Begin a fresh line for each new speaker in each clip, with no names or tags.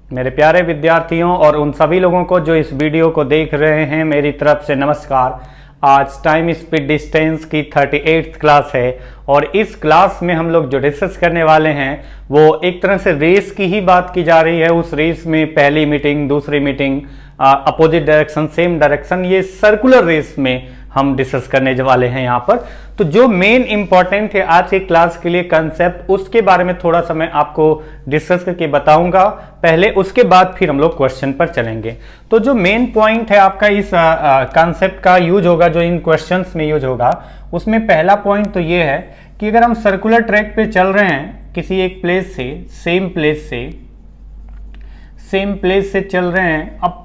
मेरे प्यारे विद्यार्थियों और उन सभी लोगों को जो इस वीडियो को देख रहे हैं, मेरी तरफ से नमस्कार। आज टाइम स्पीड डिस्टेंस की 38th क्लास है और इस क्लास में हम लोग जो डिस्कस करने वाले हैं वो एक तरह से रेस की ही बात की जा रही है। उस रेस में पहली मीटिंग, दूसरी meeting, opposite direction, same direction, ये सर्कुलर रेस में हम डिस्कस करने वाले हैं यहाँ पर। तो जो मेन इंपॉर्टेंट है आज की क्लास के लिए कंसेप्ट, उसके बारे में थोड़ा सा मैं आपको डिस्कस करके बताऊंगा पहले, उसके बाद फिर हम लोग क्वेश्चन पर चलेंगे। तो जो मेन पॉइंट है आपका इस कंसेप्ट का यूज होगा, जो इन क्वेश्चंस में यूज होगा, उसमें पहला पॉइंट तो ये है कि अगर हम सर्कुलर ट्रैक पे चल रहे हैं किसी एक प्लेस से, सेम प्लेस से चल रहे हैं, अब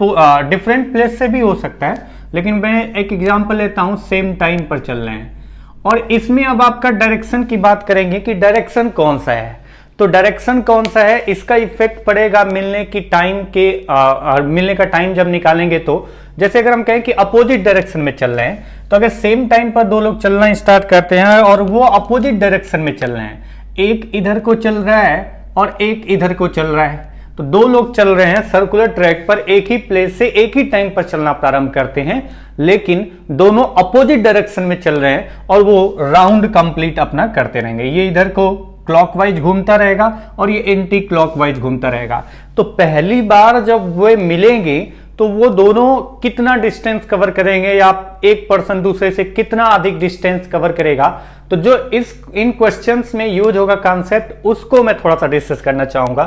डिफरेंट प्लेस से भी हो सकता है, लेकिन मैं एक एग्जांपल लेता हूं, सेम टाइम पर चल रहे हैं और इसमें अब आपका डायरेक्शन की बात करेंगे कि डायरेक्शन कौन सा है। तो डायरेक्शन कौन सा है, इसका इफेक्ट पड़ेगा मिलने की टाइम के मिलने का टाइम जब निकालेंगे। तो जैसे अगर हम कहें कि अपोजिट डायरेक्शन में चल रहे हैं, तो अगर सेम टाइम पर दो लोग चलना स्टार्ट करते हैं और वो अपोजिट डायरेक्शन में चल रहे हैं, एक इधर को चल रहा है और एक इधर को चल रहा है, तो दो लोग चल रहे हैं सर्कुलर ट्रैक पर, एक ही प्लेस से एक ही टाइम पर चलना प्रारंभ करते हैं, लेकिन दोनों अपोजिट डायरेक्शन में चल रहे हैं और वो राउंड कंप्लीट अपना करते रहेंगे। ये इधर को क्लॉकवाइज घूमता रहेगा और ये एंटी क्लॉकवाइज घूमता रहेगा। तो पहली बार जब वे मिलेंगे तो वो दोनों कितना डिस्टेंस कवर करेंगे या एक पर्सन दूसरे से कितना अधिक डिस्टेंस कवर करेगा, तो जो इन क्वेश्चंस में यूज होगा कॉन्सेप्ट, उसको मैं थोड़ा सा डिस्कस करना चाहूंगा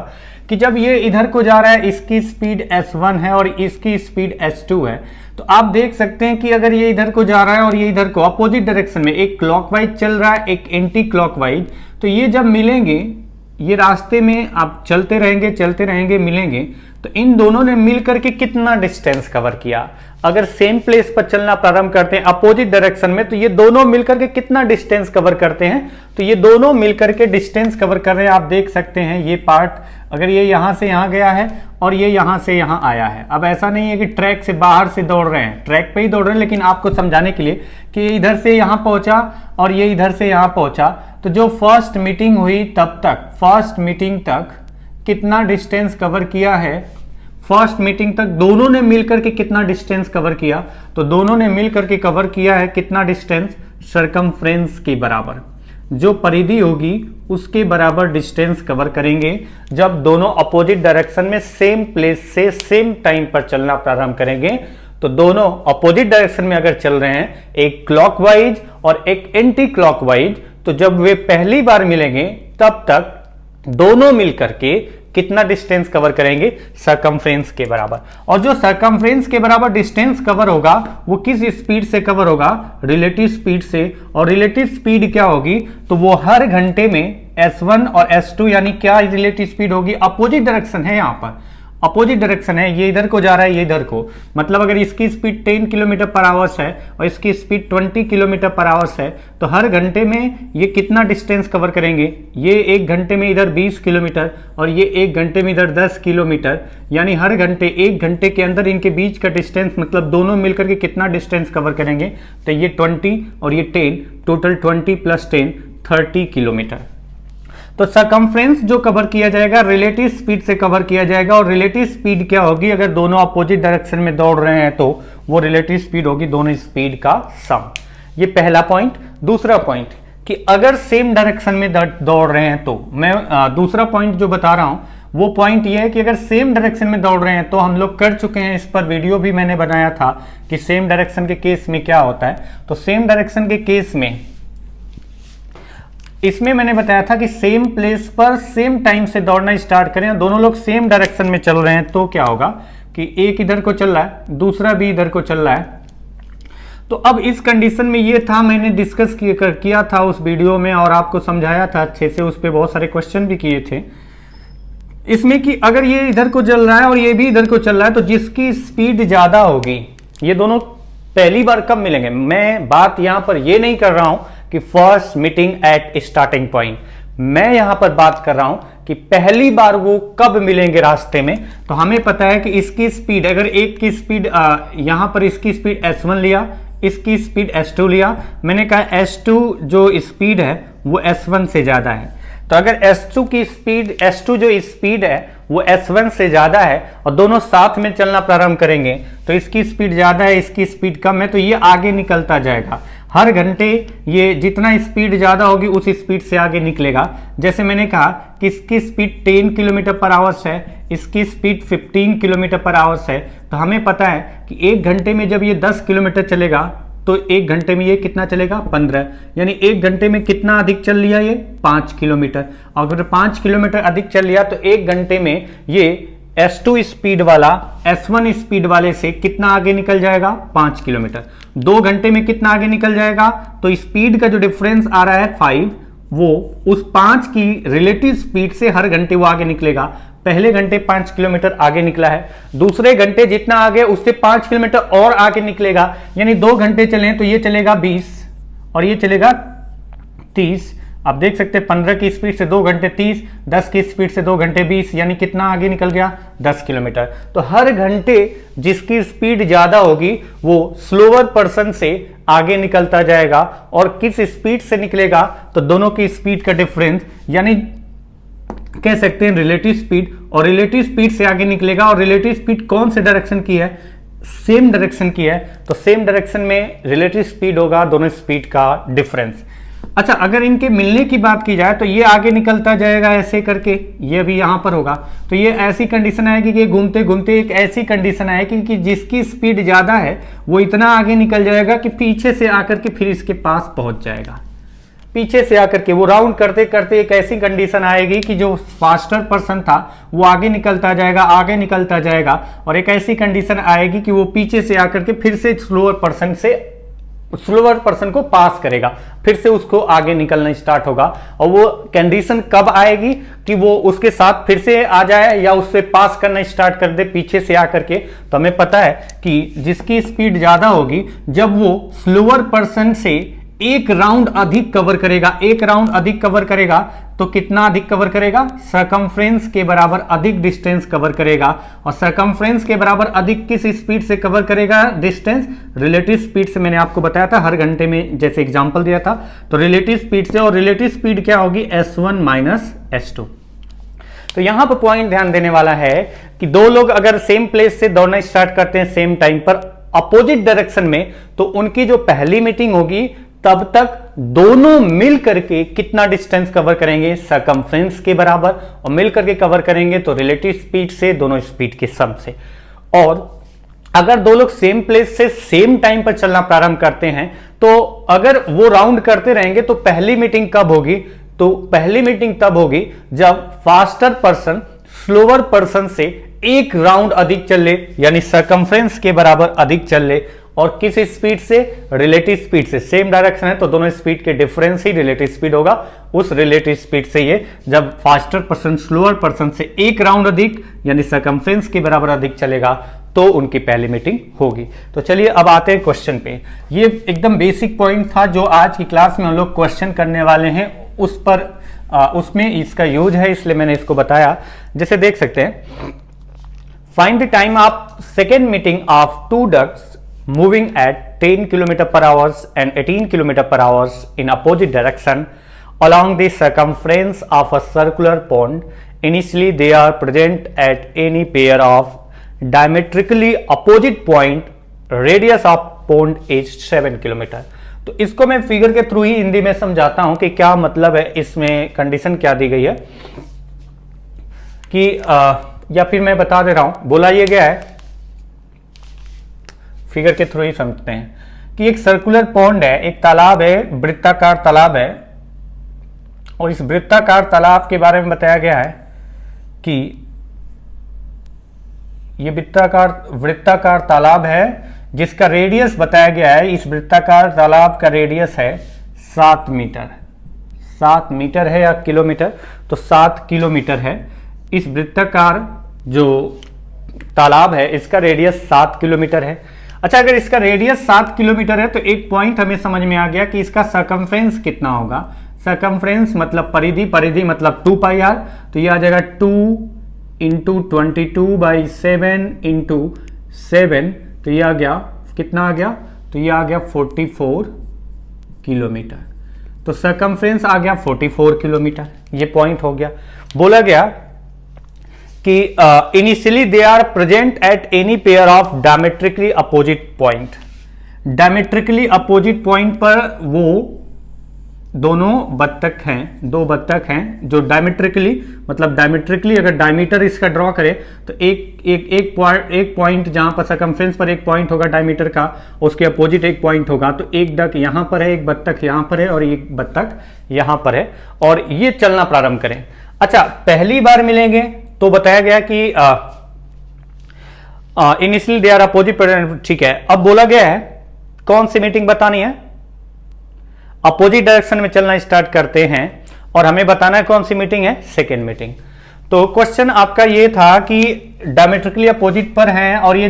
कि जब ये इधर को जा रहा है, इसकी स्पीड s1 है और इसकी स्पीड s2 है, तो आप देख सकते हैं कि अगर ये इधर को जा रहा है और ये इधर को अपोजिट डायरेक्शन में, एक क्लॉकवाइज चल रहा है, एक एंटी क्लॉकवाइज, तो ये जब मिलेंगे, ये रास्ते में आप चलते रहेंगे मिलेंगे, तो इन दोनों ने मिलकर के कितना डिस्टेंस कवर किया। अगर सेम प्लेस पर चलना प्रारंभ करते हैं अपोजिट डायरेक्शन में, तो ये दोनों मिलकर के कितना डिस्टेंस कवर करते हैं, तो ये दोनों मिलकर के डिस्टेंस कवर कर रहे हैं। आप देख सकते हैं ये पार्ट, अगर ये यहां से यहां गया है और ये यहां से यहां आया है। अब ऐसा नहीं है कि ट्रैक से बाहर से दौड़ रहे हैं, ट्रैक पे ही दौड़ रहे हैं, लेकिन आपको समझाने के लिए कि ये इधर से यहां पहुंचा और ये इधर से यहां पहुंचा, तो जो फर्स्ट मीटिंग हुई तब तक, फर्स्ट मीटिंग तक कितना डिस्टेंस कवर किया है, फर्स्ट मीटिंग तक दोनों ने मिलकर के कितना डिस्टेंस कवर किया, तो दोनों ने मिलकर के कवर किया है कितना डिस्टेंस, सर्कमफ्रेंस के बराबर, जो परिधि होगी उसके बराबर डिस्टेंस कवर करेंगे जब दोनों अपोजिट डायरेक्शन में सेम प्लेस से सेम टाइम पर चलना प्रारंभ करेंगे। तो दोनों अपोजिट डायरेक्शन में अगर चल रहे हैं, एक क्लॉकवाइज और एक एंटी क्लॉकवाइज, तो जब वे पहली बार मिलेंगे तब तक दोनों मिलकर के कितना डिस्टेंस कवर करेंगे, सर्कमफ्रेंस के बराबर। और जो सर्कमफ्रेंस के बराबर डिस्टेंस कवर होगा वो किस स्पीड से कवर होगा, रिलेटिव स्पीड से। और रिलेटिव स्पीड क्या होगी, तो वो हर घंटे में s1 और s2, यानी क्या रिलेटिव स्पीड होगी, अपोजिट डायरेक्शन है, यहाँ पर अपोजिट डायरेक्शन है, ये इधर को जा रहा है, ये इधर को, मतलब अगर इसकी स्पीड 10 किलोमीटर पर आवर्स है और इसकी स्पीड 20 किलोमीटर पर आवर्स है, तो हर घंटे में ये कितना डिस्टेंस कवर करेंगे, ये एक घंटे में इधर 20 किलोमीटर और ये एक घंटे में इधर 10 किलोमीटर, यानी हर घंटे, एक घंटे के अंदर इनके बीच का डिस्टेंस, मतलब दोनों मिलकर के कितना डिस्टेंस कवर करेंगे, तो ये 20 और ये 10, टोटल 20 + 10 30 किलोमीटर। तो सर्कमफ्रेंस जो कवर किया जाएगा रिलेटिव स्पीड से कवर किया जाएगा। और रिलेटिव स्पीड क्या होगी, अगर दोनों अपोजिट डायरेक्शन में दौड़ रहे हैं तो वो रिलेटिव स्पीड होगी दोनों स्पीड का सम। ये पहला पॉइंट। दूसरा पॉइंट कि अगर सेम डायरेक्शन में दौड़ रहे हैं, तो मैं दूसरा पॉइंट जो बता रहा हूं वो पॉइंट ये है कि अगर सेम डायरेक्शन में दौड़ रहे हैं, तो हम लोग कर चुके हैं, इस पर वीडियो भी मैंने बनाया था कि सेम डायरेक्शन के केस में क्या होता है। तो सेम डायरेक्शन के केस में इसमें मैंने बताया था कि सेम प्लेस पर सेम टाइम से दौड़ना स्टार्ट करें, दोनों लोग सेम डायरेक्शन में चल रहे हैं, तो क्या होगा कि एक इधर को चल रहा है, दूसरा भी इधर को चल रहा है। तो अब इस कंडीशन में ये था, मैंने डिस्कस किया था उस वीडियो में और आपको समझाया था अच्छे से, उस पर बहुत सारे क्वेश्चन भी किए थे इसमें कि अगर ये इधर को चल रहा है और ये भी इधर को चल रहा है, तो जिसकी स्पीड ज्यादा होगी, ये दोनों पहली बार कब मिलेंगे। मैं बात यहां पर ये नहीं कर रहा हूं कि first meeting at starting point, मैं यहां पर बात कर रहा हूं कि पहली बार वो कब मिलेंगे रास्ते में। तो हमें पता है कि इसकी स्पीड, अगर एक की स्पीड यहां पर इसकी स्पीड s1 लिया, इसकी स्पीड s2 लिया, मैंने कहा s2 जो स्पीड है वो s1 से ज्यादा है, तो अगर S2 की स्पीड, S2 जो स्पीड है वो S1 से ज़्यादा है और दोनों साथ में चलना प्रारंभ करेंगे तो इसकी स्पीड ज़्यादा है, इसकी स्पीड कम है, तो ये आगे निकलता जाएगा। हर घंटे ये जितना स्पीड ज़्यादा होगी उस स्पीड से आगे निकलेगा। जैसे मैंने कहा कि इसकी स्पीड 10 किलोमीटर पर आवर्स है, इसकी स्पीड 15 किलोमीटर पर आवर्स है, तो हमें पता है कि एक घंटे में जब ये 10 किलोमीटर चलेगा तो एक घंटे में ये कितना चलेगा 15, यानी एक घंटे में कितना अधिक चल लिया ये 5 किलोमीटर। अगर 5 किलोमीटर अधिक चल लिया तो एक घंटे में ये S2 स्पीड वाला S1 स्पीड वाले से कितना आगे निकल जाएगा 5 किलोमीटर। 2 घंटे में कितना आगे निकल जाएगा, तो स्पीड का जो डिफरेंस आ रहा है 5, वो उस 5 की रिलेटिव स्पीड से हर घंटे वो आगे निकलेगा। पहले घंटे 5 किलोमीटर आगे निकला है, दूसरे घंटे जितना आगे उससे 5 किलोमीटर और आगे निकलेगा, यानी 2 घंटे चले तो ये चलेगा 20 और ये चलेगा 30। आप देख सकते हैं 15 की स्पीड से 2 घंटे 30, 10 की स्पीड से 2 घंटे 20, यानी कितना आगे निकल गया 10 किलोमीटर। तो हर घंटे जिसकी स्पीड ज्यादा होगी वो स्लोअर पर्सन से आगे निकलता जाएगा, और किस स्पीड से निकलेगा तो दोनों की स्पीड का डिफरेंस, यानी कह सकते हैं रिलेटिव स्पीड, और रिलेटिव स्पीड से आगे निकलेगा। और रिलेटिव स्पीड कौन से डायरेक्शन की है, सेम डायरेक्शन की है, तो सेम डायरेक्शन में रिलेटिव स्पीड होगा दोनों स्पीड का डिफरेंस। अच्छा, अगर इनके मिलने की बात की जाए तो ये आगे निकलता जाएगा ऐसे करके, ये भी यहां पर होगा, तो ये ऐसी कंडीशन आएगी कि घूमते घूमते एक ऐसी कंडीशन आएगी कि जिसकी स्पीड ज्यादा है वो इतना आगे निकल जाएगा कि पीछे से आकर के फिर इसके पास पहुंच जाएगा। पीछे से आकर के वो राउंड करते करते एक ऐसी कंडीशन आएगी कि जो फास्टर पर्सन था वो आगे निकलता जाएगा, आगे निकलता जाएगा, और एक ऐसी कंडीशन आएगी कि वो पीछे से आकर के फिर से स्लोअर पर्सन को पास करेगा, फिर से उसको आगे निकलना स्टार्ट होगा। और वो कंडीशन कब आएगी कि वो उसके साथ फिर से आ जाए या उससे पास करना स्टार्ट कर दे पीछे से आकर के। तो हमें पता है कि जिसकी स्पीड ज्यादा होगी, जब वो स्लोअर पर्सन से एक राउंड अधिक कवर करेगा, एक राउंड अधिक कवर करेगा तो कितना अधिक कवर करेगा, सरकमफ्रेंस के बराबर अधिक डिस्टेंस कवर करेगा। और सरकमफ्रेंस के बराबर अधिक किस स्पीड से कवर करेगा डिस्टेंस, रिलेटिव स्पीड से। मैंने आपको बताया था हर घंटे में, जैसे एग्जांपल दिया था, तो रिलेटिव स्पीड से। और रिलेटिव स्पीड क्या होगी, S1 माइनस S2। तो यहां पर पॉइंट ध्यान देने वाला है कि दो लोग अगर सेम प्लेस से दौड़ना स्टार्ट करते हैं सेम टाइम पर अपोजिट डायरेक्शन में, तो उनकी जो पहली मीटिंग होगी तब तक दोनों मिल करके कितना डिस्टेंस कवर करेंगे, सरकमफ्रेंस के बराबर, और मिल करके कवर करेंगे तो रिलेटिव स्पीड से, दोनों स्पीड के सम से। और अगर दो लोग सेम प्लेस से सेम टाइम पर चलना प्रारंभ करते हैं तो अगर वो राउंड करते रहेंगे तो पहली मीटिंग कब होगी, तो पहली मीटिंग तब होगी जब फास्टर पर्सन स्लोअर पर्सन से एक राउंड अधिक चल ले, यानी सरकमफ्रेंस के बराबर अधिक चल ले। और किस स्पीड से, रिलेटिव स्पीड से। सेम डायरेक्शन है तो दोनों स्पीड के डिफरेंस ही रिलेटिव स्पीड होगा। उस रिलेटिव स्पीड से ये जब फास्टर पर्सन स्लोअर पर्सन से एक राउंड अधिक यानी सरकमफ्रेंस के बराबर अधिक चलेगा तो उनकी पहली मीटिंग होगी। तो चलिए अब आते हैं क्वेश्चन पे। ये एकदम बेसिक पॉइंट था जो आज की क्लास में हम लोग क्वेश्चन करने वाले हैं, उस पर उसमें इसका यूज है, इसलिए मैंने इसको बताया। जैसे देख सकते हैं, find the time of second meeting of two ducks moving at 10 km per hour and 18 km per hour in opposite direction along the circumference of a circular pond. Initially they are present at any pair of diametrically opposite point. Radius of pond is 7 km. तो इसको मैं figure के through ही हिंदी में समझाता हूं कि क्या मतलब है, इसमें कंडीशन क्या दी गई है कि या फिर मैं बता दे रहा हूं। बोला ये गया है, फिगर के थ्रू ही समझते हैं कि एक सर्कुलर पॉन्ड है, एक तालाब है, वृत्ताकार तालाब है, और इस वृत्ताकार तालाब के बारे में बताया गया है कि ये वृत्ताकार तालाब है जिसका रेडियस बताया गया है। इस वृत्ताकार तालाब का रेडियस है 7 मीटर। 7 मीटर है या किलोमीटर, तो 7 किलोमीटर है। इस वृत्ताकार जो तालाब है इसका रेडियस 7 किलोमीटर है। अच्छा, अगर इसका रेडियस 7 किलोमीटर है तो एक पॉइंट हमें समझ में आ गया कि इसका सरकमफ्रेंस कितना होगा। सरकमफ्रेंस मतलब परिधि, परिधि मतलब 2πr, तो ये आ जाएगा 2 × 22/7 × 7, तो ये आ गया कितना आ गया, तो ये आ गया 44 किलोमीटर। तो सरकमफ्रेंस आ गया 44 किलोमीटर, ये पॉइंट हो गया। बोला गया कि initially they are present at any pair of diametrically opposite point. Diametrically opposite point पर वो दोनों बत्तख हैं, दो बत्तख हैं जो डायमेट्रिकली, मतलब डायमेट्रिकली अगर डायमीटर इसका ड्रॉ करें तो एक पॉइंट जहां पर सर्कमफ्रेंस पर एक पॉइंट होगा डायमीटर का, उसके अपोजिट एक पॉइंट होगा। तो एक डक यहां पर है, एक बत्तख यहां पर है और एक बत्तख यहां पर है, और ये चलना प्रारंभ करें। अच्छा, पहली बार मिलेंगे तो बताया गया कि इनिशियली दे आर अपोजिट, ठीक है। अब बोला गया है कौन सी मीटिंग बतानी है, अपोजिट डायरेक्शन में चलना स्टार्ट करते हैं और हमें बताना है कौन सी मीटिंग है, सेकेंड मीटिंग। तो क्वेश्चन आपका ये था कि डायमेट्रिकली अपोजिट पर हैं और ये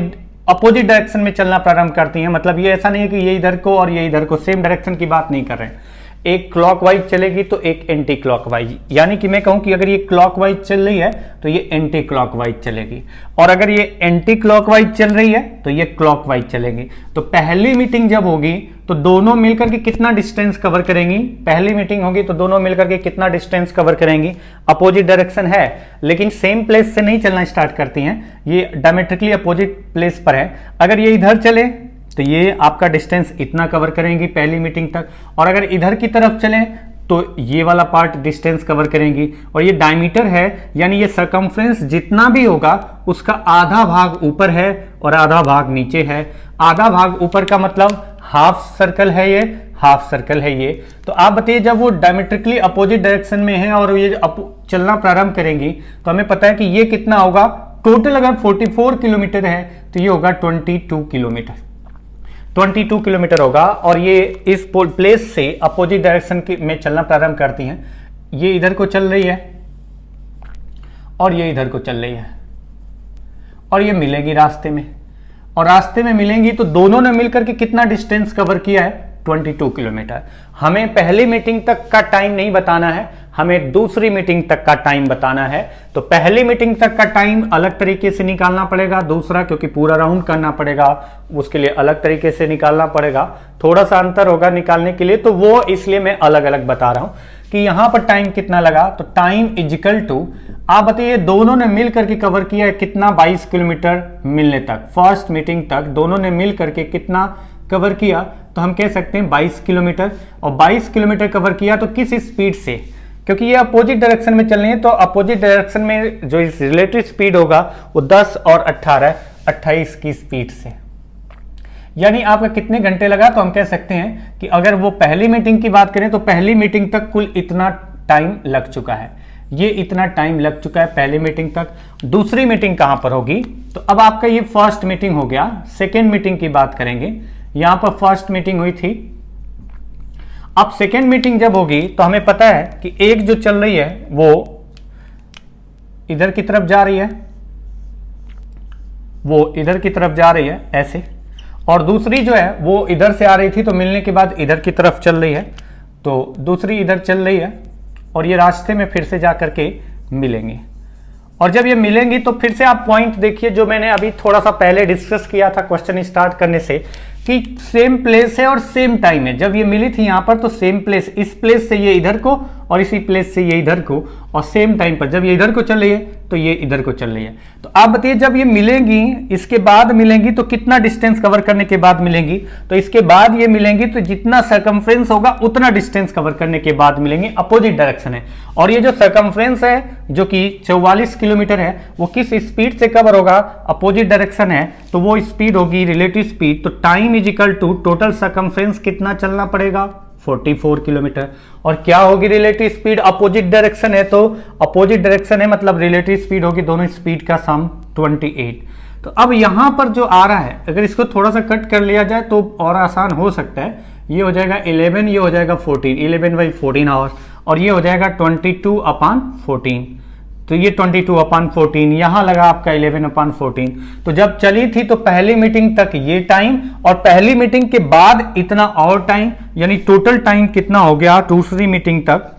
अपोजिट डायरेक्शन में चलना प्रारंभ करती हैं। मतलब ये ऐसा नहीं है कि ये इधर को और ये इधर को, सेम डायरेक्शन की बात नहीं कर रहे हैं। एक क्लॉकवाइज चलेगी तो एक एंटी क्लॉकवाइज, यानी कि मैं कहूं कि अगर ये क्लॉकवाइज चल रही है तो ये एंटी क्लॉकवाइज चलेगी, और अगर ये एंटी क्लॉकवाइज चल रही है तो ये क्लॉकवाइज चलेगी। तो पहली मीटिंग जब होगी तो दोनों मिलकर के कितना डिस्टेंस कवर करेंगी, पहली मीटिंग होगी तो दोनों मिलकर के कितना डिस्टेंस कवर करेंगी, अपोजिट डायरेक्शन है लेकिन सेम प्लेस से नहीं चलना स्टार्ट करती हैं, ये डायमेट्रिकली अपोजिट प्लेस पर है। अगर ये इधर चले तो ये आपका डिस्टेंस इतना कवर करेंगी पहली मीटिंग तक, और अगर इधर की तरफ चलें तो ये वाला पार्ट डिस्टेंस कवर करेंगी। और ये डायमीटर है, यानी ये सर्कमफ्रेंस जितना भी होगा उसका आधा भाग ऊपर है और आधा भाग नीचे है। आधा भाग ऊपर का मतलब हाफ सर्कल है, ये हाफ सर्कल है ये। तो आप बताइए जब वो डायमेट्रिकली अपोजिट डायरेक्शन में है और ये चलना प्रारंभ करेंगी तो हमें पता है कि ये कितना होगा, टोटल अगर 44 किलोमीटर है तो ये होगा 22 किलोमीटर, 22 किलोमीटर होगा। और ये इस प्लेस से अपोजिट डायरेक्शन में चलना प्रारंभ करती हैं। ये इधर को चल रही है और ये इधर को चल रही है और ये मिलेगी रास्ते में, और रास्ते में मिलेंगी तो दोनों ने मिलकर के कितना डिस्टेंस कवर किया है, 22 किलोमीटर। हमें पहली मीटिंग तक का टाइम नहीं बताना है, हमें दूसरी मीटिंग तक का टाइम बताना है। तो पहली मीटिंग तक का टाइम अलग तरीके से निकालना पड़ेगा, दूसरा क्योंकि पूरा राउंड करना पड़ेगा उसके लिए अलग तरीके से निकालना पड़ेगा, थोड़ा सा अंतर होगा निकालने के लिए, तो वो इसलिए मैं अलग अलग बता रहा हूं कि यहां पर टाइम कितना लगा। तो टाइम इजिकल टू, आप बताइए दोनों ने मिल करके कवर किया है कितना, 22 किलोमीटर मिलने तक, फर्स्ट मीटिंग तक दोनों ने मिल करके कितना कवर किया, तो हम कह सकते हैं 22 किलोमीटर। और 22 किलोमीटर कवर किया तो किस स्पीड से, क्योंकि ये अपोजिट डायरेक्शन में चल रही है तो अपोजिट डायरेक्शन में जो इस रिलेटिव स्पीड होगा वो 10 और 18 28 की स्पीड से। यानी आपका कितने घंटे लगा, तो हम कह सकते हैं कि अगर वो पहली मीटिंग की बात करें तो पहली मीटिंग तक कुल इतना टाइम लग चुका है, ये इतना टाइम लग चुका है पहली मीटिंग तक। दूसरी मीटिंग कहां पर होगी, तो अब आपका ये फर्स्ट मीटिंग हो गया। सेकेंड मीटिंग की बात करेंगे, यहां पर फर्स्ट मीटिंग हुई थी, अब सेकेंड मीटिंग जब होगी तो हमें पता है कि एक जो चल रही है वो इधर की तरफ जा रही है, वो इधर की तरफ जा रही है ऐसे, और दूसरी जो है वो इधर से आ रही थी तो मिलने के बाद इधर की तरफ चल रही है, तो दूसरी इधर चल रही है और ये रास्ते में फिर से जा करके मिलेंगे। और जब ये मिलेंगी तो फिर से आप पॉइंट देखिए जो मैंने अभी थोड़ा सा पहले डिस्कस किया था क्वेश्चन स्टार्ट करने से, कि सेम प्लेस है और सेम टाइम है। जब ये मिली थी यहां पर तो सेम प्लेस, इस प्लेस से ये इधर को और इसी प्लेस से ये इधर को, और सेम टाइम पर जब ये इधर को चल रही है तो ये इधर को चल रही है। तो आप बताइए जब ये मिलेंगी, इसके बाद मिलेंगी तो कितना डिस्टेंस कवर करने के बाद मिलेंगी, तो इसके बाद ये मिलेंगी तो जितना सर्कमफ्रेंस होगा उतना डिस्टेंस कवर करने के बाद मिलेंगे, अपोजिट डायरेक्शन है। और ये जो सर्कमफ्रेंस है जो कि 44 किलोमीटर है वो किस स्पीड से कवर होगा, अपोजिट डायरेक्शन है तो वो स्पीड होगी रिलेटिव स्पीड। तो time is equal to total circumference कितना चलना पड़ेगा, 44 किलोमीटर। और क्या होगी रिलेटिव स्पीड, अपोजिट डायरेक्शन है तो अपोजिट डायरेक्शन है मतलब रिलेटिव स्पीड होगी दोनों स्पीड का सम 28। तो अब यहां पर जो आ रहा है अगर इसको थोड़ा सा कट कर लिया जाए तो और आसान हो सकता है, ये हो जाएगा 11, ये हो जाएगा 14, 11/14 आवर, और ये हो जाएगा 22/14। तो ये 22/14 यहां लगा आपका 11/14। तो जब चली थी तो पहली मीटिंग तक ये टाइम और पहली मीटिंग के बाद इतना और टाइम, यानी टोटल टाइम कितना हो गया दूसरी मीटिंग तक,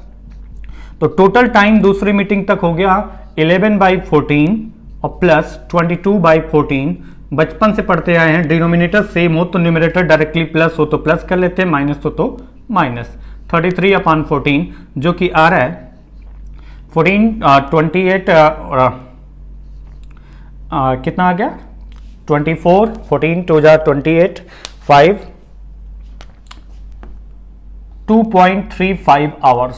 तो टोटल टाइम दूसरी मीटिंग तक हो गया 11/14 और प्लस 22/14। बचपन से पढ़ते आए हैं डिनोमिनेटर सेम हो तो न्यूमरेटर डायरेक्टली प्लस हो तो प्लस कर लेते हैं, माइनस हो तो माइनस। 33/14 जो कि आ रहा है 28 कितना आ गया 24, 14 2 जा 28, 5 2.35 आवर्स,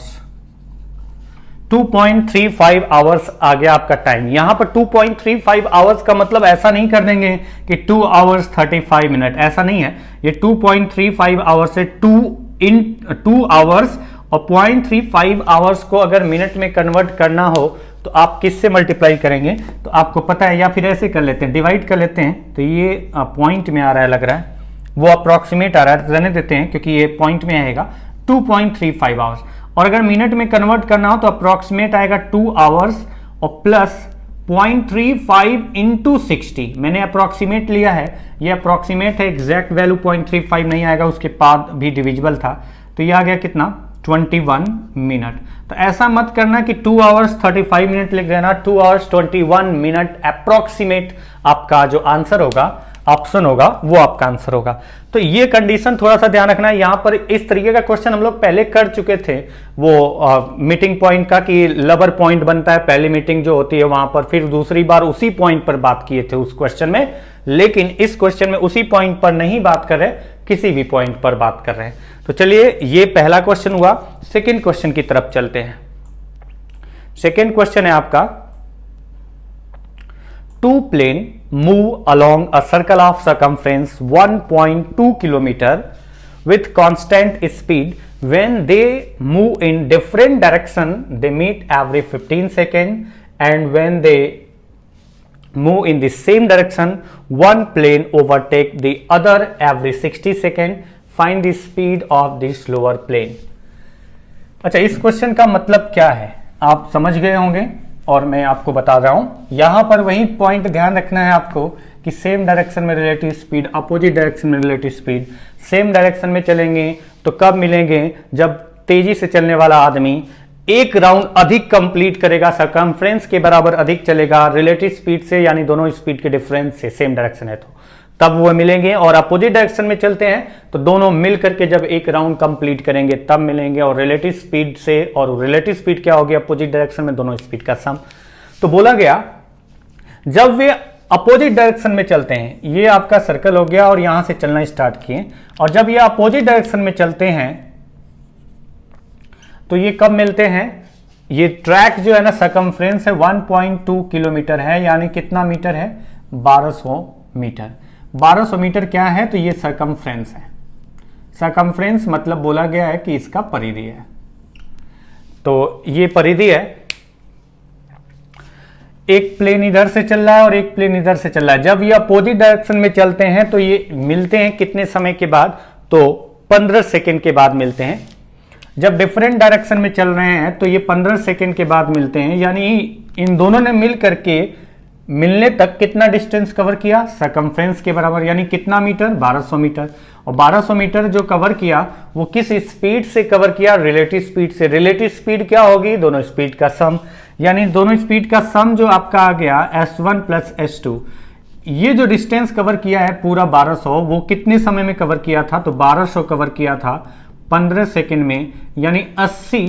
2.35 आवर्स आ गया आपका टाइम। यहां पर 2.35 आवर्स का मतलब ऐसा नहीं कर देंगे कि 2 आवर्स 35 मिनट, ऐसा नहीं है। ये 2.35 आवर्स से 2 आवर्स, और 0.35 आवर्स को अगर मिनट में कन्वर्ट करना हो तो आप किससे मल्टीप्लाई करेंगे, तो आपको पता है, या फिर ऐसे कर लेते हैं, डिवाइड कर लेते हैं। तो ये पॉइंट में आ रहा है लग रहा है, वो अप्रॉक्सीमेट आ रहा है, रहने देते हैं क्योंकि ये पॉइंट में आएगा 2.35 आवर्स। और अगर मिनट में कन्वर्ट करना हो तो अप्रॉक्सीमेट आएगा 2 आवर्स और प्लस 0.35 इंटू 60। मैंने अप्रॉक्सीमेट लिया है, ये अप्रॉक्सीमेट है, एग्जैक्ट वैल्यू 0.35 नहीं आएगा, उसके बाद भी डिविजिबल था। तो ये आ गया कितना 21 मिनट। तो ऐसा मत करना कि 2 आवर्स 35 मिनट लिख देना, 2 आवर्स 21 मिनट अप्रॉक्सीमेट आपका जो आंसर होगा, ऑप्शन होगा, वो आपका आंसर होगा। तो ये कंडीशन थोड़ा सा ध्यान रखना है। यहां पर इस तरीके का क्वेश्चन हम लोग पहले कर चुके थे, वो मीटिंग पॉइंट का, कि लबर पॉइंट बनता है पहली मीटिंग जो होती है वहां पर, फिर दूसरी बार उसी पॉइंट पर बात किए थे उस क्वेश्चन में। लेकिन इस क्वेश्चन में उसी पॉइंट पर नहीं बात कर रहे, किसी भी पॉइंट पर बात कर रहे हैं। तो चलिए, ये पहला क्वेश्चन हुआ। सेकेंड क्वेश्चन की तरफ चलते हैं। सेकेंड क्वेश्चन है आपका, two plane move along a circle of circumference 1.2 kilometer with constant speed. When they move in different direction, they meet every 15 seconds, and when they move in the same direction, one plane overtake the other every 60 seconds. Find the speed of the slower plane. अच्छा, इस question का मतलब क्या है आप समझ गए होंगे, और मैं आपको बता रहा हूं। यहां पर वही पॉइंट ध्यान रखना है आपको कि सेम डायरेक्शन में रिलेटिव स्पीड, अपोजिट डायरेक्शन में रिलेटिव स्पीड। सेम डायरेक्शन में चलेंगे तो कब मिलेंगे, जब तेजी से चलने वाला आदमी एक राउंड अधिक कंप्लीट करेगा, सरकमफ्रेंस के बराबर अधिक चलेगा रिलेटिव स्पीड से, यानी दोनों स्पीड के डिफरेंस से, सेम डायरेक्शन है तो तब वो मिलेंगे। और अपोजिट डायरेक्शन में चलते हैं तो दोनों मिल करके जब एक राउंड कंप्लीट करेंगे तब मिलेंगे, और रिलेटिव स्पीड से, और रिलेटिव स्पीड क्या होगी अपोजिट डायरेक्शन में, दोनों स्पीड का सम। तो बोला गया जब वे अपोजिट डायरेक्शन में चलते हैं, ये आपका सर्कल हो गया और यहां से चलना स्टार्ट किए, और जब ये अपोजिट डायरेक्शन में चलते हैं तो ये कब मिलते हैं, ये ट्रैक जो है ना सरकमफ्रेंस है 1.2 किलोमीटर है, यानी कितना मीटर है 1200 मीटर। 1200 मीटर क्या है, तो ये सरकमफ्रेंस है। सरकमफ्रेंस मतलब बोला गया है कि इसका परिधि है, तो ये परिधि है। एक प्लेन इधर से चल रहा है और एक प्लेन इधर से चल रहा है। जब ये अपोजिट डायरेक्शन में चलते हैं तो ये मिलते हैं कितने समय के बाद, तो 15 सेकेंड के बाद मिलते हैं। जब डिफरेंट डायरेक्शन में चल रहे हैं तो ये 15 सेकेंड के बाद मिलते हैं, यानी इन दोनों ने मिल करके मिलने तक कितना डिस्टेंस कवर किया, सरकमफ्रेंस के बराबर, यानी कितना मीटर 1200 मीटर। और 1200 मीटर जो कवर किया वो किस स्पीड से कवर किया, रिलेटिव स्पीड से। रिलेटिव स्पीड क्या होगी, दोनों स्पीड का सम, यानी दोनों स्पीड का सम जो आपका आ गया S1 प्लस S2। ये जो डिस्टेंस कवर किया है पूरा 1200, वो कितने समय में कवर किया था, तो 1200 कवर किया था 15 सेकेंड में, यानी 80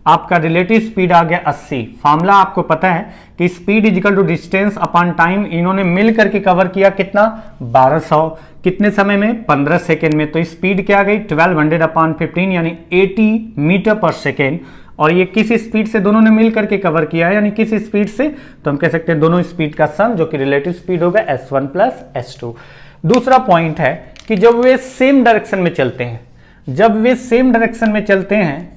आपका रिलेटिव स्पीड आ गया 80। फार्मूला आपको पता है कि speed is equal to distance upon time. इन्होंने मिल करके कवर किया कितना 1200, कितने समय में 15 सेकेंड में। तो स्पीड क्या आ गई 1200 अपॉन 15, यानी 80 मीटर पर सेकेंड। और ये किस स्पीड से दोनों ने मिल करके कवर किया है, यानी किस स्पीड से, तो हम कह सकते हैं दोनों स्पीड का सम, जो कि रिलेटिव स्पीड होगा S1 प्लस S2। दूसरा पॉइंट है कि जब वे सेम डायरेक्शन में चलते हैं, जब वे सेम डायरेक्शन में चलते हैं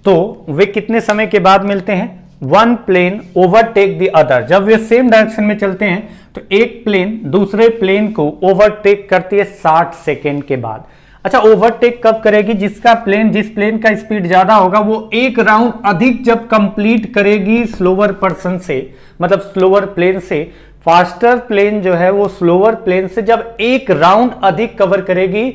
तो वे कितने समय के बाद मिलते हैं, one plane overtake the other. जब वे सेम डायरेक्शन में चलते हैं तो एक प्लेन दूसरे प्लेन को ओवरटेक करती है 60 सेकेंड के बाद। अच्छा, ओवरटेक कब करेगी, जिसका प्लेन, जिस प्लेन का स्पीड ज्यादा होगा वो एक राउंड अधिक जब कंप्लीट करेगी स्लोअर पर्सन से, मतलब स्लोअर प्लेन से। फास्टर प्लेन जो है वो स्लोअर प्लेन से जब एक राउंड अधिक कवर करेगी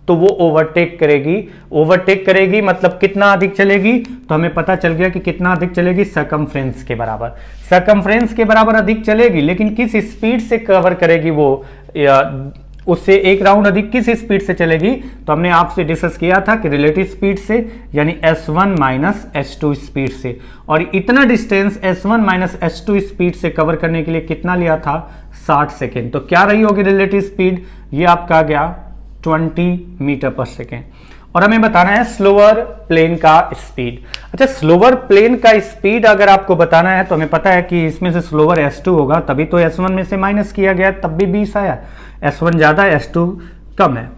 तो वो ओवरटेक करेगी। ओवरटेक करेगी मतलब कितना अधिक चलेगी, तो हमें पता चल गया कि कितना अधिक चलेगी, सरकमफ्रेंस के बराबर। सरकमफ्रेंस के बराबर अधिक चलेगी, लेकिन किस स्पीड से कवर करेगी वो, उससे एक राउंड अधिक किस स्पीड से चलेगी, तो हमने आपसे डिस्कस किया था कि रिलेटिव स्पीड से, यानी s1 माइनस s2 स्पीड से। और इतना distance s1 minus s2 speed से कवर करने के लिए कितना लिया था, 60 सेकेंड। तो क्या रही होगी रिलेटिव स्पीड, ये आपका आ गया 20 मीटर पर सेकेंड। और हमें बताना है स्लोअर प्लेन का स्पीड। अच्छा, स्लोअर प्लेन का स्पीड अगर आपको बताना है तो हमें पता है कि इसमें से स्लोअर s2 होगा, तभी तो s1 में से माइनस किया गया, तब भी 20 आया। s1 ज्यादा s2 कम है,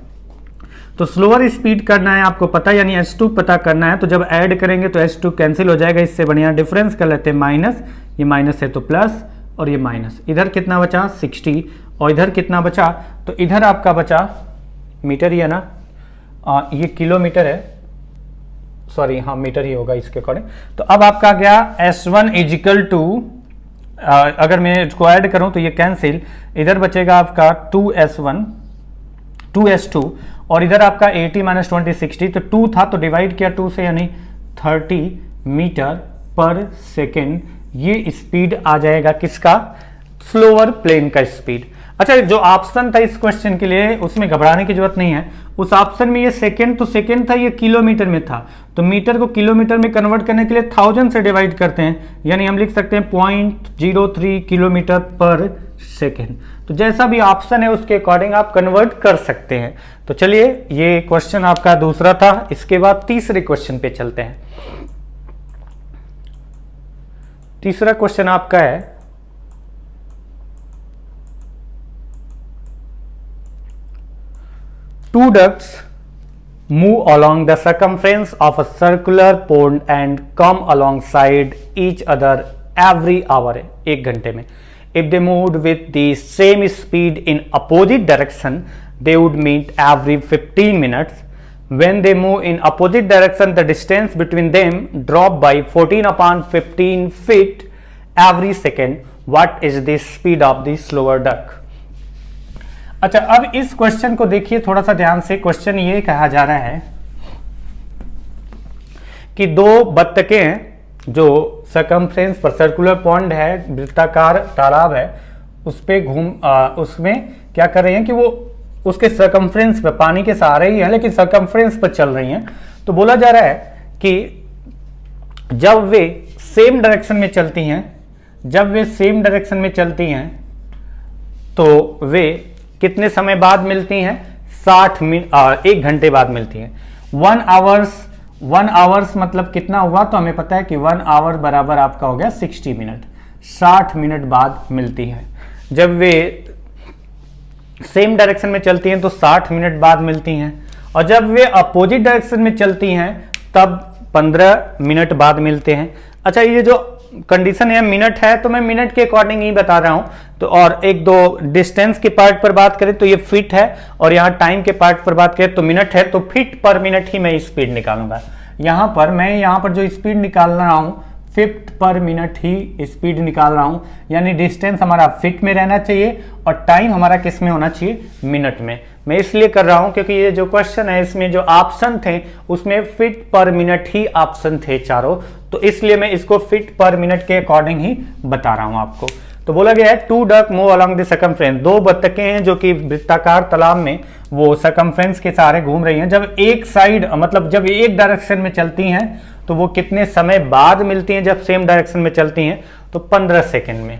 तो स्लोअर स्पीड करना है आपको पता, यानी s2 पता करना है। तो जब ऐड करेंगे तो s2 कैंसिल हो जाएगा, इससे बढ़िया डिफरेंस कर लेते हैं माइनस, ये माइनस है तो प्लस और ये माइनस। इधर कितना बचा 60 और इधर कितना बचा, तो इधर आपका बचा मीटर ही है ना, ये किलोमीटर है, सॉरी हाँ मीटर ही होगा इसके अकॉर्डिंग। तो अब आपका गया s1 इजिकल टू, अगर मैं इसको ऐड करूं तो ये कैंसिल, इधर बचेगा आपका 2s1 2s2 और इधर आपका 80 माइनस 20 60, तो 2 था तो डिवाइड किया 2 से, यानी 30 मीटर पर सेकेंड। ये स्पीड आ जाएगा किसका, स्लोअर प्लेन का स्पीड। अच्छा, जो ऑप्शन था इस क्वेश्चन के लिए उसमें घबराने की जरूरत नहीं है, उस ऑप्शन में ये सेकेंड तो सेकेंड था, ये किलोमीटर में था, तो मीटर को किलोमीटर में कन्वर्ट करने के लिए 1000 से डिवाइड करते हैं, यानी हम लिख सकते हैं 0.03 किलोमीटर पर सेकेंड। तो जैसा भी ऑप्शन है उसके अकॉर्डिंग आप कन्वर्ट कर सकते हैं। तो चलिए, ये क्वेश्चन आपका दूसरा था। इसके बाद तीसरे क्वेश्चन पे चलते हैं। तीसरा क्वेश्चन आपका है, two ducks move along the circumference of a circular pond and come alongside each other every hour, एक घंटे में। If they moved with the same speed in opposite direction, they would meet every 15 minutes. When they move in opposite direction, the distance between them drop by 14/15 feet every second. What is the speed of the slower duck? अच्छा, अब इस question को देखिए थोड़ा सा ध्यान से। Question ये कहा जा रहा है कि दो बत्तखें हैं जो सर्कमफ्रेंस पर, सर्कुलर पॉन्ड है, वृत्ताकार तालाब है, उस पे उसमें क्या कर रही हैं कि वो उसके सर्कमफ्रेंस पे, पानी के सहारे ही है लेकिन सर्कमफ्रेंस पर चल रही हैं। तो बोला जा रहा है कि जब वे सेम डायरेक्शन में चलती हैं, जब वे सेम डायरेक्शन में चलती हैं तो वे कितने समय बाद मिलती हैं, 60 मिनट, 1 घंटे बाद मिलती हैं। 1 आवर्स मतलब कितना हुआ, तो हमें पता है कि 1 आवर बराबर आपका हो गया 60 मिनट, 60 मिनट बाद मिलती है। जब वे सेम डायरेक्शन में चलती हैं तो 60 मिनट बाद मिलती हैं, और जब वे अपोजिट डायरेक्शन में चलती हैं तब 15 मिनट बाद मिलते हैं। अच्छा, ये जो कंडीशन है मिनट है, तो मैं मिनट के अकॉर्डिंग ही बता रहा हूं। तो और एक दो डिस्टेंस के पार्ट पर बात करें तो ये फीट है, और यहाँ टाइम के पार्ट पर बात करें तो मिनट है, तो फीट पर मिनट ही मैं स्पीड निकालूंगा। यहाँ पर जो स्पीड निकाल रहा हूं, फीट पर मिनट ही स्पीड निकाल रहा हूं, यानी डिस्टेंस हमारा फीट में रहना चाहिए और टाइम हमारा किस में होना चाहिए, मिनट में। मैं इसलिए कर रहा हूं क्योंकि ये जो क्वेश्चन है इसमें जो ऑप्शन थे उसमें फीट पर मिनट ही ऑप्शन थे चारों, तो इसलिए मैं इसको फीट पर मिनट के अकॉर्डिंग ही बता रहा हूं आपको। तो बोला गया है 2 duck move along the circumference, 2 बत्तखें हैं जो कि वृत्ताकार तालाब में वो सर्कमफ्रेंस के सहारे घूम रही हैं। जब एक साइड मतलब जब एक डायरेक्शन में चलती हैं तो वो कितने समय बाद मिलती हैं, जब सेम डायरेक्शन में चलती हैं तो 15 सेकेंड में।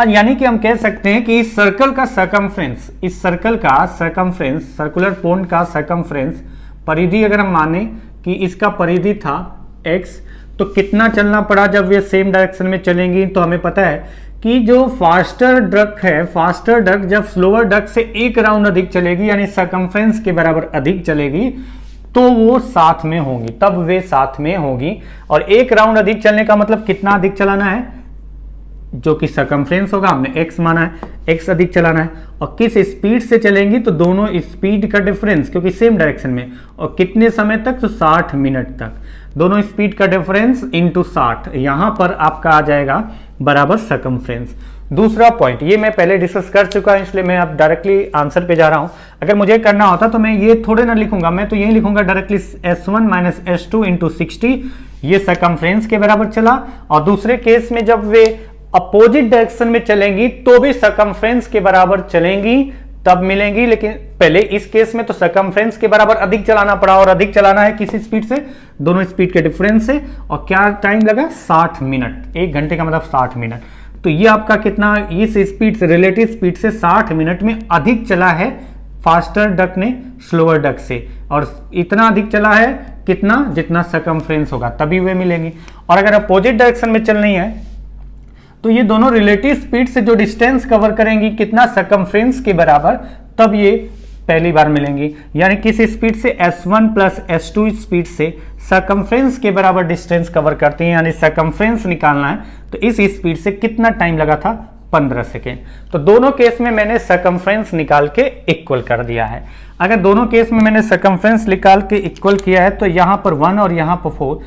यानी कि हम कह सकते हैं कि इस सर्कल का सर्कमफ्रेंस, इस सर्कल का सर्कमफ्रेंस, सर्कुलर पोंड का सर्कमफ्रेंस परिधि अगर हम माने कि इसका परिधि था x, तो कितना चलना पड़ा जब ये सेम डायरेक्शन में चलेंगी, तो हमें पता है कि जो फास्टर डक है, फास्टर डक जब स्लोअर डक से 1 राउंड अधिक चलेगी, यानी सर्कमफ्रेंस के बराबर अधिक चलेगी, तो वो साथ में होंगी, तब वे साथ में होगी। और 1 राउंड अधिक चलने का मतलब कितना अधिक चलाना है, जो कि सर्कमफ्रेंस होगा, हमने x माना है, x अधिक चलाना है। और किस स्पीड से चलेंगी, तो दोनों स्पीड का डिफरेंस, क्योंकि सेम डायरेक्शन में, और कितने समय तक, तो 60 मिनट तक, दोनों स्पीड का डिफरेंस इंटू 60, यहां पर आपका आ जाएगा बराबर सर्कमफ्रेंस। दूसरा पॉइंट ये मैं पहले डिस्कस कर चुका हूं, इसलिए मैं अब डायरेक्टली आंसर पे जा रहा हूं। अगर मुझे करना होता तो मैं ये थोड़े ना लिखूंगा, मैं तो यही लिखूंगा directly s1 minus s2 into 60, ये सर्कमफ्रेंस के बराबर चला। और दूसरे केस में जब वे अपोजिट डायरेक्शन में चलेंगी तो भी सर्कमफ्रेंस के बराबर चलेंगी, तब मिलेंगी, लेकिन पहले इस केस में तो सरकमफ्रेंस के बराबर अधिक चलाना पड़ा, और अधिक चलाना है किसी स्पीड से, दोनों स्पीड के डिफरेंस से, और क्या टाइम लगा 60 मिनट, 1 घंटे का मतलब 60 मिनट। तो ये आपका कितना, इस स्पीड से, रिलेटिव स्पीड से 60 मिनट में अधिक चला है फास्टर डक ने स्लोअर डक से, और इतना अधिक चला है कितना, जितना सरकमफ्रेंस होगा, तभी वे मिलेंगी। और अगर अपोजिट डायरेक्शन में चलनी है तो ये दोनों रिलेटिव स्पीड से जो डिस्टेंस कवर करेंगी कितना, सरकमफ्रेंस के बराबर, तब ये पहली बार मिलेंगी। यानी किस स्पीड से, S1 प्लस S2 स्पीड से सरकमफ्रेंस के बराबर डिस्टेंस कवर करती हैं, यानी सरकमफ्रेंस निकालना है तो इस स्पीड से कितना टाइम लगा था, 15 सेकेंड। तो दोनों केस में मैंने सरकमफ्रेंस निकाल के इक्वल कर दिया है। अगर दोनों केस में मैंने सरकमफ्रेंस निकाल के इक्वल किया है तो यहां पर 1 और यहां पर 4,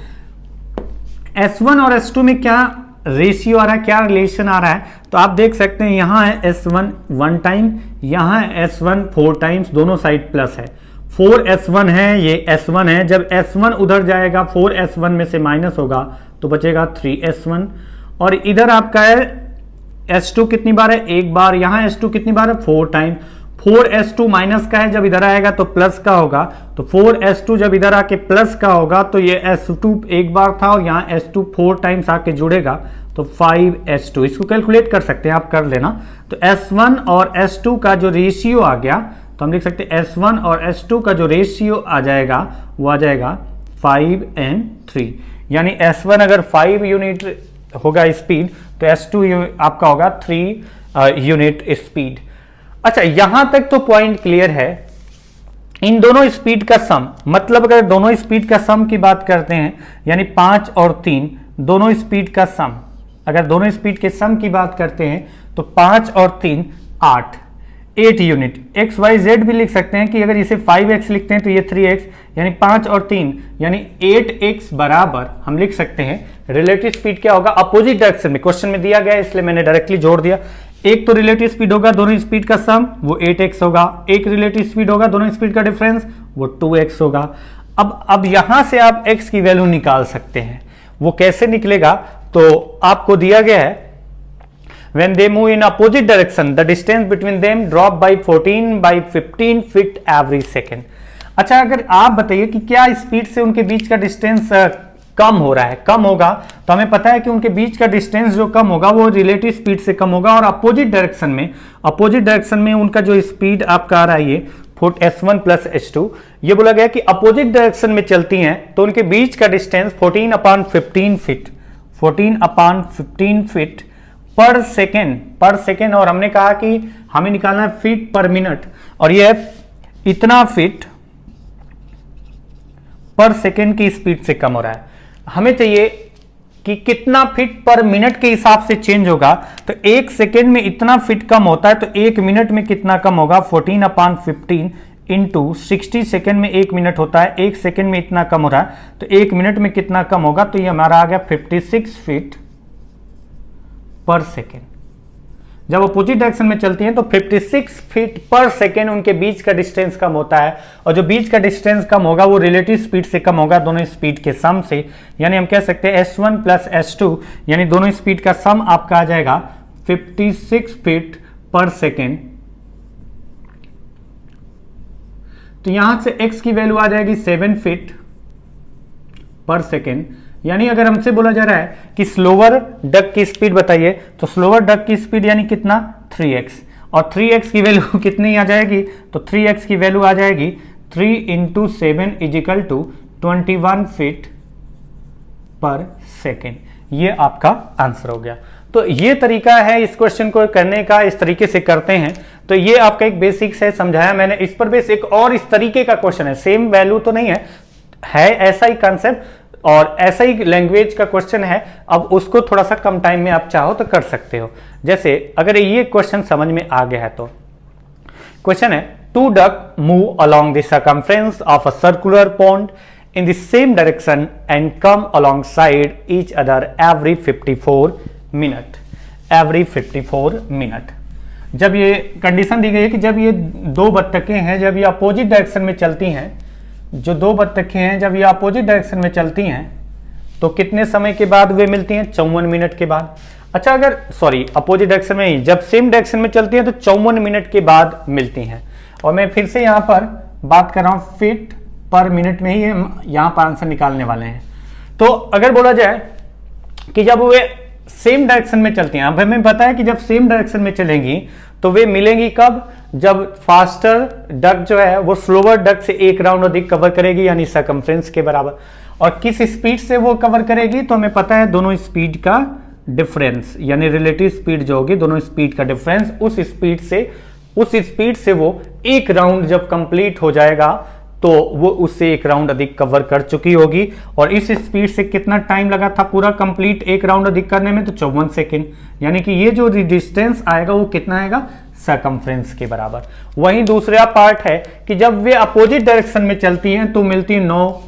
S1 और S2 में क्या रेशियो आ रहा है, क्या रिलेशन आ रहा है, तो आप देख सकते हैं यहां है S1 1 टाइम, यहां है S1 4 टाइम्स, दोनों साइड प्लस है, 4S1 है, ये S1 है, जब S1 उधर जाएगा 4S1 में से माइनस होगा तो बचेगा 3S1, और इधर आपका है S2 कितनी बार है, एक बार, यहां S2 कितनी बार है, 4 टाइम, 4S2 माइनस का है, जब इधर आएगा तो प्लस का होगा, तो 4S2 जब इधर आके प्लस का होगा तो ये S2 एक बार था, और यहाँ S2 4 टाइम्स आके जुड़ेगा तो 5S2, इसको कैलकुलेट कर सकते हैं आप, कर लेना। तो S1 और S2 का जो रेशियो आ गया तो हम लिख सकते हैं S1 और S2 का जो रेशियो आ जाएगा वो आ जाएगा 5:3, यानी S1 अगर 5 यूनिट होगा स्पीड तो S2 आपका होगा 3 यूनिट स्पीड। अच्छा, यहां तक तो पॉइंट क्लियर है। इन दोनों स्पीड का सम, मतलब अगर दोनों स्पीड का सम की बात करते हैं, यानी 5 और 3 दोनों स्पीड का सम, अगर दोनों स्पीड के सम की बात करते हैं तो 5 और 3 8 यूनिट, एक्स वाई जेड भी लिख सकते हैं कि अगर इसे 5x लिखते हैं तो ये 3x, यानी 5 और 3 यानी 8x बराबर हम लिख सकते हैं। रिलेटिव स्पीड क्या होगा, अपोजिट डायरेक्शन में क्वेश्चन में दिया गया है इसलिए मैंने डायरेक्टली जोड़ दिया। एक तो रिलेटिव स्पीड होगा दोनों स्पीड का सम, वो 8x होगा, एक रिलेटिव स्पीड होगा दोनों स्पीड का डिफरेंस, वो 2x होगा। अब यहां से आप x की वैल्यू निकाल सकते हैं, वो कैसे निकलेगा, तो आपको दिया गया है when they move in opposite direction the distance between them drop by 14/15 feet every second। अच्छा, अगर आप बताइए कि क्या स्पीड से उनके बीच का डिस्टेंस कम हो रहा है, कम होगा, तो हमें पता है कि उनके बीच का डिस्टेंस जो कम होगा वो रिलेटिव स्पीड से कम होगा, और अपोजिट डायरेक्शन में उनका जो स्पीड आपका आ रहा है ये S1 प्लस S2, ये बोला गया कि अपोजिट डायरेक्शन में चलती हैं तो उनके बीच का डिस्टेंस 14/15 फीट पर सेकेंड, और हमने कहा कि हमें निकालना है फीट पर मिनट, और ये इतना फीट पर सेकेंड की स्पीड से कम हो रहा है। हमें चाहिए कि कितना फीट पर मिनट के हिसाब से चेंज होगा, तो 1 सेकेंड में इतना फीट कम होता है तो 1 मिनट में कितना कम होगा, 14/15 इंटू 60 सेकेंड में 1 मिनट होता है, 1 सेकेंड में इतना कम हो रहा है तो 1 मिनट में कितना कम होगा, तो ये हमारा आ गया 56 फीट पर सेकेंड। जब अपोजिट डायरेक्शन में चलती हैं तो 56 फीट पर सेकेंड उनके बीच का डिस्टेंस कम होता है, और जो बीच का डिस्टेंस कम होगा वो रिलेटिव स्पीड से कम होगा दोनों स्पीड के सम से, यानी हम कह सकते हैं S1 प्लस S2 यानी दोनों स्पीड का सम आपका आ जाएगा 56 फीट पर सेकेंड। तो यहां से x की वैल्यू आ जाएगी 7 फीट पर सेकेंड, यानी अगर हमसे बोला जा रहा है कि स्लोअर डक की स्पीड बताइए तो स्लोअर डक की स्पीड यानी कितना 3x, और 3x की वैल्यू कितनी आ जाएगी, तो 3x की वैल्यू आ जाएगी 3 × 7 = 21 फीट पर सेकेंड। ये आपका आंसर हो गया। तो ये तरीका है इस क्वेश्चन को करने का, इस तरीके से करते हैं। तो ये आपका एक बेसिक्स है, समझाया मैंने। इस पर बेस एक और इस तरीके का क्वेश्चन है, सेम वैल्यू तो नहीं है ऐसा ही कंसेप्ट और ऐसा ही लैंग्वेज का क्वेश्चन है। अब उसको थोड़ा सा कम टाइम में आप चाहो तो कर सकते हो। जैसे अगर ये क्वेश्चन समझ में आ गया है तो क्वेश्चन है, two duck move along the circumference of a circular pond in the same direction and come alongside each other every 54 minute। जब ये कंडीशन दी गई है कि जब ये दो बत्तखें हैं, जब ये अपोजिट डायरेक्शन में चलती हैं, जो दो बत्तखें हैं जब ये अपोजिट डायरेक्शन में चलती हैं तो कितने समय के बाद वे मिलती हैं, 54 मिनट के बाद। अच्छा अगर सॉरी अपोजिट डायरेक्शन में ही जब सेम डायरेक्शन में चलती हैं तो 54 मिनट के बाद मिलती हैं। और मैं फिर से यहाँ पर बात कर रहा हूँ फीट पर मिनट में ही यहाँ पर आंसर निकालने वाले हैं। तो अगर बोला जाए कि जब वे सेम डायरेक्शन में चलती हैं, अब हमें पता है कि जब सेम डायरेक्शन में चलेंगी तो वे मिलेंगी कब, जब फास्टर डक जो है वो स्लोअर डक से एक राउंड अधिक कवर करेगी यानी सर्कमफ्रेंस के बराबर। और किस स्पीड से वो कवर करेगी तो हमें पता है दोनों स्पीड का डिफरेंस यानी रिलेटिव स्पीड जो होगी, दोनों स्पीड का डिफरेंस, उस स्पीड से वो एक राउंड जब कंप्लीट हो जाएगा तो वो उससे एक राउंड अधिक कवर कर चुकी होगी। और इस स्पीड से कितना टाइम लगा था पूरा कंप्लीट एक राउंड अधिक करने में, तो 54 सेकेंड। यानी कि ये जो डिस्टेंस आएगा वो कितना आएगा, सर्कमफ्रेंस के बराबर। वहीं दूसरा पार्ट है कि जब वे अपोजिट डायरेक्शन में चलती हैं तो मिलती है 9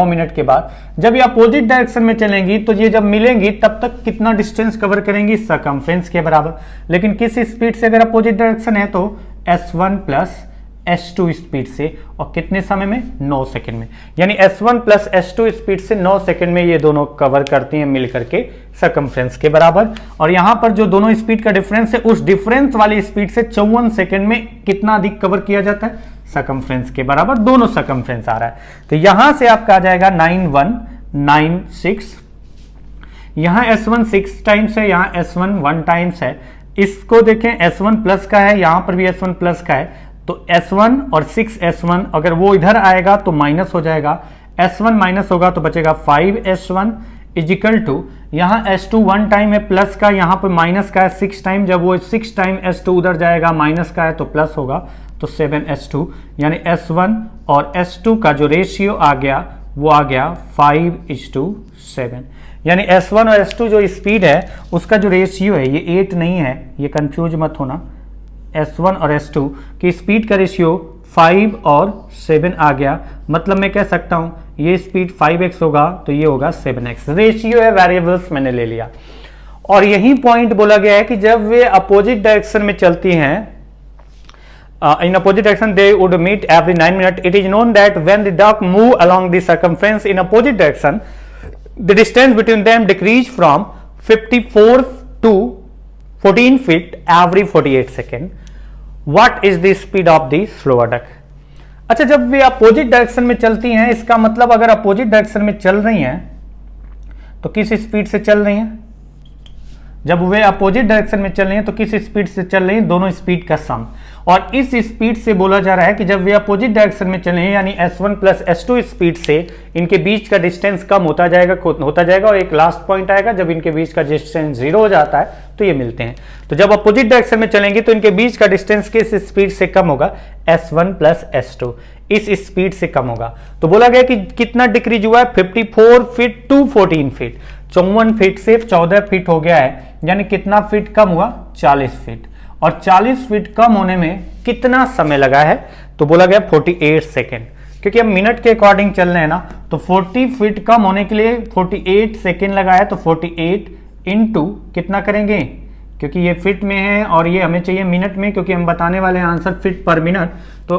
मिनट के बाद। जब ये अपोजिट डायरेक्शन में चलेंगी तो ये जब मिलेंगी तब तक कितना डिस्टेंस कवर करेंगी, सर्कमफ्रेंस के बराबर। लेकिन किस स्पीड से अगर अपोजिट डायरेक्शन है तो S1 प्लस S2 स्पीड से, और कितने समय में, 9 सेकंड में। यानी S1 प्लस S2 स्पीड से 9 सेकंड में ये दोनों कवर करती हैं मिलकर के सर्कमफ्रेंस के बराबर। और यहां पर जो दोनों स्पीड का डिफरेंस है उस डिफरेंस वाली स्पीड से 54 सेकंड में कितना अधिक कवर किया जाता है, सर्कमफ्रेंस के बराबर। दोनों सर्कमफ्रेंस आ रहा है तो यहां से आपका आ जाएगा 9196। यहां S1 6 टाइम्स है, यहां S1 1 टाइम्स है। इसको देखें S1 प्लस का है, यहां पर भी S1 प्लस का है, तो S1 और 6S1 अगर वो इधर आएगा तो माइनस हो जाएगा, S1 माइनस होगा तो बचेगा 5S1 इजिकल टू, यहाँ S2 1 टाइम है प्लस का, यहाँ पर माइनस का है 6 टाइम, जब वो 6 टाइम S2 उधर जाएगा माइनस का है तो प्लस होगा, तो 7S2। यानी S1 और S2 का जो रेशियो आ गया वो आ गया 5:7। यानी S1 और S2 जो स्पीड है उसका जो रेशियो है ये 8 नहीं है, ये कंफ्यूज मत होना। S1 और S2 की स्पीड का रेशियो 5 और 7 आ गया, मतलब मैं कह सकता हूं ये स्पीड 5x होगा तो ये होगा 7x। रेशियो है, वेरिएबल्स मैंने ले लिया। और यही पॉइंट बोला गया है कि जब वे अपोजिट डायरेक्शन में चलती हैं, in opposite direction they would meet every 9 minutes. It is known that when the duck move along the circumference in opposite direction, the distance between them decrease from 54 to 14 feet every 48 seconds. What is the speed of the slower duck? अच्छा, जब वे opposite direction में चलती हैं, इसका मतलब अगर opposite direction में चल रही हैं तो किस स्पीड से चल रही हैं? जब वे अपोजिट डायरेक्शन में चल रही हैं तो किस स्पीड से चल रही हैं? दोनों स्पीड का सम। और इस स्पीड से बोला जा रहा है कि जब वे अपोजिट डायरेक्शन में चल रही हैं यानी S1 प्लस S2 स्पीड से इनके बीच का डिस्टेंस कम होता जाएगा और एक लास्ट पॉइंट आएगा जब इनके बीच का डिस्टेंस 0 हो जाता है तो ये मिलते हैं। तो जब अपोजिट डायरेक्शन में चलेंगे तो इनके बीच का डिस्टेंस किस स्पीड से कम होगा? S1 प्लस S2 इस स्पीड से कम होगा। तो बोला गया कि कितना डिक्रीज हुआ है? 54 फीट टू 14 फीट। 54 फीट से 14 फीट हो गया है, यानी कितना फीट कम हुआ? 40 फीट। और 40 फीट कम होने में कितना समय लगा है? तो बोला गया 48 सेकेंड, क्योंकि हम मिनट के अकॉर्डिंग चल रहे हैं ना, तो 40 फीट कम होने के लिए 48 सेकेंड लगा है। तो 48 इंटू कितना करेंगे, क्योंकि ये फिट में है और ये हमें चाहिए मिनट में, क्योंकि हम बताने वाले हैं आंसर फिट पर मिनट। तो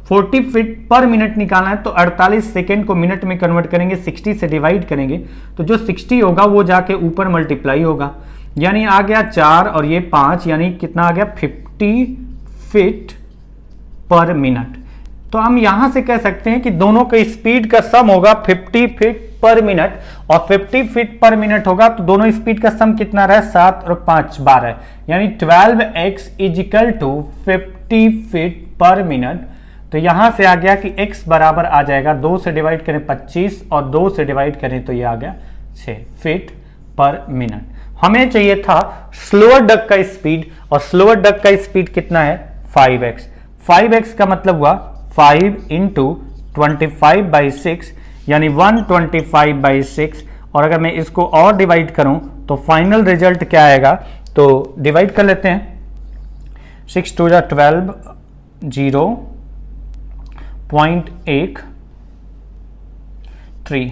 40 फीट पर मिनट निकालना है तो 48 सेकेंड को मिनट में कन्वर्ट करेंगे, 60 से डिवाइड करेंगे तो जो 60 होगा वो जाके ऊपर मल्टीप्लाई होगा, यानी आ गया 4 और ये 5, यानी कितना आ गया? 50 फीट पर मिनट। तो हम यहां से कह सकते हैं कि दोनों का स्पीड का सम होगा 50 फीट पर मिनट, और 50 फीट पर मिनट होगा तो दोनों स्पीड का सम कितना रहा? 7 और 5 12, यानी 12x is equal to 50 feet per minute. तो यहां से आ गया कि x बराबर आ जाएगा 2 से डिवाइड करें 25 और 2 से डिवाइड करें तो ये आ गया 6 फीट पर मिनट। हमें चाहिए था स्लोअर डक का स्पीड, और स्लोअर डक का स्पीड कितना है? 5x। 5x का मतलब हुआ 5 इंटू 25/6, यानी 125/6। और अगर मैं इसको और डिवाइड करूं तो फाइनल रिजल्ट क्या आएगा? तो डिवाइड कर लेते हैं, 6 2 12, 0.83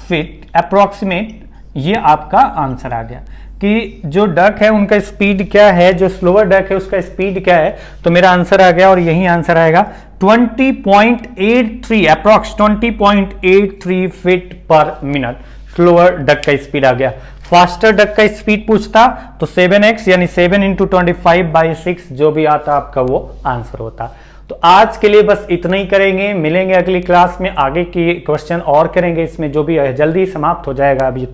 फीट अप्रोक्सीमेट। ये आपका आंसर आ गया कि जो डक है उनका स्पीड क्या है, जो स्लोअर डक है उसका स्पीड क्या है। तो मेरा आंसर आ गया और यही आंसर आएगा 20.83 approx 20.83 feet per minute slower duck का स्पीड आ गया। फास्टर डक का स्पीड पूछता तो 7x यानी 7 इंटू 25/6 जो भी आता आपका वो आंसर होता। तो आज के लिए बस इतना ही करेंगे, मिलेंगे अगली क्लास में, आगे की क्वेश्चन और करेंगे, इसमें जो भी है जल्दी समाप्त हो जाएगा अभी।